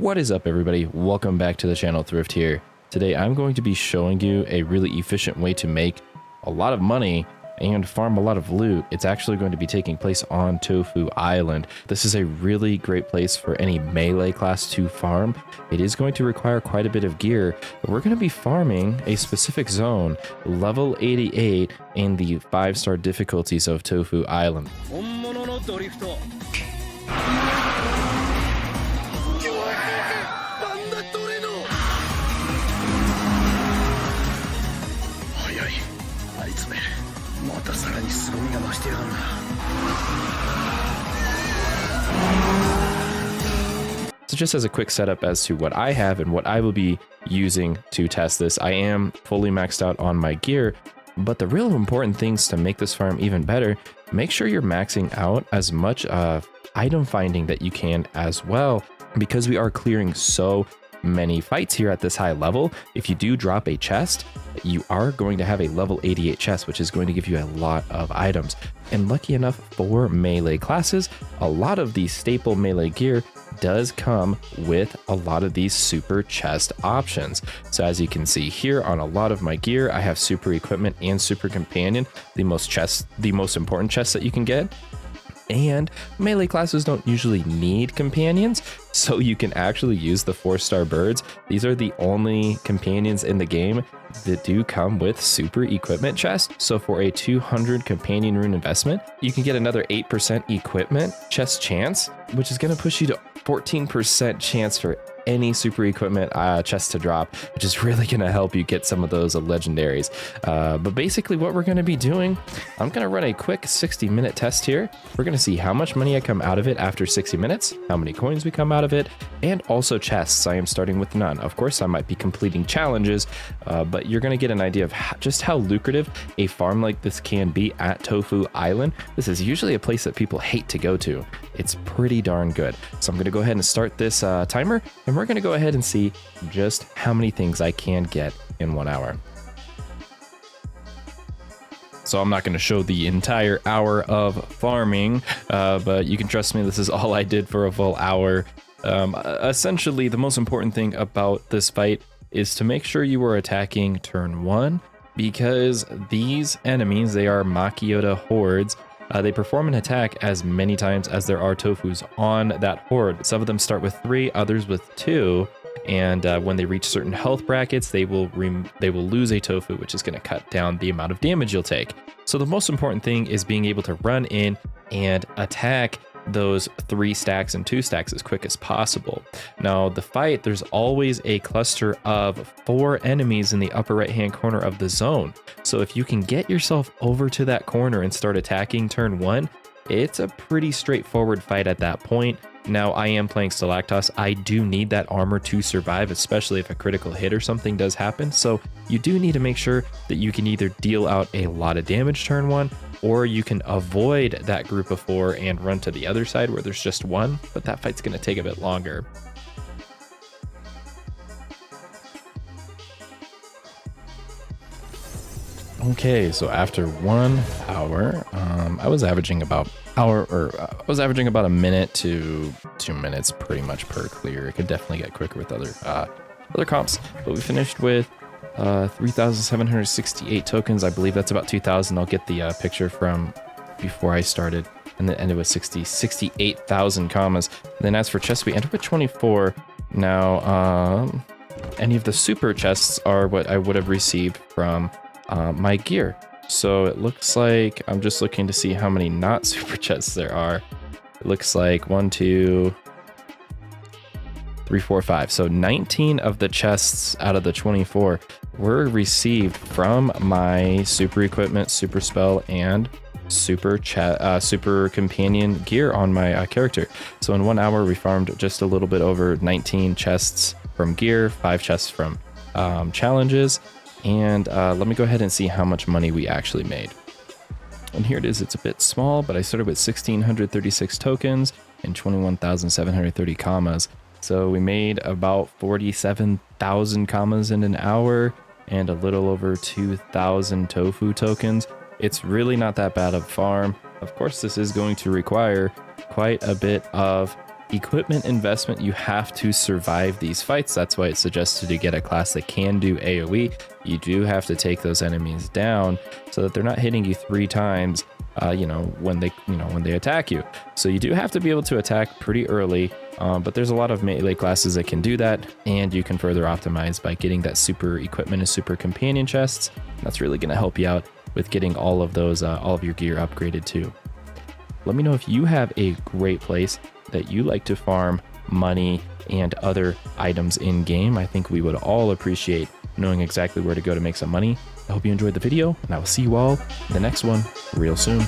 What is up, everybody? Welcome back to the channel. Thrift here. Today I'm going to be showing you a really efficient way to make a lot of money and farm a lot of loot. It's actually going to be taking place on TOFU Island. This is a really great place for any melee class to farm. It is going to require quite a bit of gear, but we're going to be farming a specific zone, level 88 in the 5-star difficulties of TOFU Island. So just as a quick setup as to what I have and what I will be using to test this, I am fully maxed out on my gear, but the real important things to make this farm even better, make sure you're maxing out as much item finding that you can as well, because we are clearing so many fights here at this high level. If you do drop a chest, you are going to have a level 88 chest, which is going to give you a lot of items. And lucky enough for melee classes, a lot of the staple melee gear does come with a lot of these super chest options. So as you can see here on a lot of my gear, I have super equipment and super companion, the most important chests that you can get. And melee classes don't usually need companions, so you can actually use the 4-star birds. These are the only companions in the game that do come with super equipment chest. So for a 200 companion rune investment, you can get another 8% equipment chest chance, which is going to push you to 14% chance for any super equipment chest to drop, which is really going to help you get some of those legendaries. But basically what we're going to be doing, I'm going to run a quick 60-minute test here. We're going to see how much money I come out of it after 60 minutes, how many coins we come out of it, and also chests. I am starting with none. Of course, I might be completing challenges, but you're going to get an idea of just how lucrative a farm like this can be at TOFU Island. This is usually a place that people hate to go to. It's pretty darn good. So I'm going to go ahead and start this timer, and we're going to go ahead and see just how many things I can get in 1 hour. So I'm not going to show the entire hour of farming, but you can trust me, this is all I did for a full hour. Essentially, the most important thing about this fight is to make sure you are attacking turn 1, because these enemies, they are Makiota hordes. They perform an attack as many times as there are Tofus on that horde. Some of them start with 3, others with 2, and when they reach certain health brackets, they will lose a Tofu, which is going to cut down the amount of damage you'll take. So the most important thing is being able to run in and attack those 3 stacks and 2 stacks as quick as possible. Now the fight, there's always a cluster of 4 enemies in the upper right hand corner of the zone. So if you can get yourself over to that corner and start attacking turn 1, it's a pretty straightforward fight at that point. Now I am playing Stalactos. I do need that armor to survive, especially if a critical hit or something does happen. So you do need to make sure that you can either deal out a lot of damage turn 1, or you can avoid that group of 4 and run to the other side where there's just 1, but that fight's going to take a bit longer. Okay, so after 1 hour, I was averaging about a minute to 2 minutes pretty much per clear. It could definitely get quicker with other comps, but we finished with 3,768 tokens. I believe that's about 2,000. I'll get the picture from before I started, and then ended with 68,000 commas. And then as for chests, we ended with 24. Now, any of the super chests are what I would have received from my gear. So it looks like I'm just looking to see how many not super chests there are. It looks like 1, 2, 3, 4, 5. So 19 of the chests out of the 24 were received from my super equipment, super spell, and super companion gear on my character. So in 1 hour, we farmed just a little bit over 19 chests from gear, 5 chests from challenges. And let me go ahead and see how much money we actually made. And here it is. It's a bit small, but I started with 1,636 tokens and 21,730 commas. So we made about 47,000 commas in an hour and a little over 2,000 tofu tokens. It's really not that bad of a farm. Of course, this is going to require quite a bit of equipment investment. You have to survive these fights. That's why it's suggested to get a class that can do AoE. You do have to take those enemies down so that they're not hitting you 3 times, when they attack you. So you do have to be able to attack pretty early, but there's a lot of melee classes that can do that, and you can further optimize by getting that super equipment and super companion chests. That's really going to help you out with getting all of those, all of your gear upgraded too. Let me know if you have a great place that you like to farm money and other items in game. I think we would all appreciate knowing exactly where to go to make some money. I hope you enjoyed the video, and I will see you all in the next one real soon.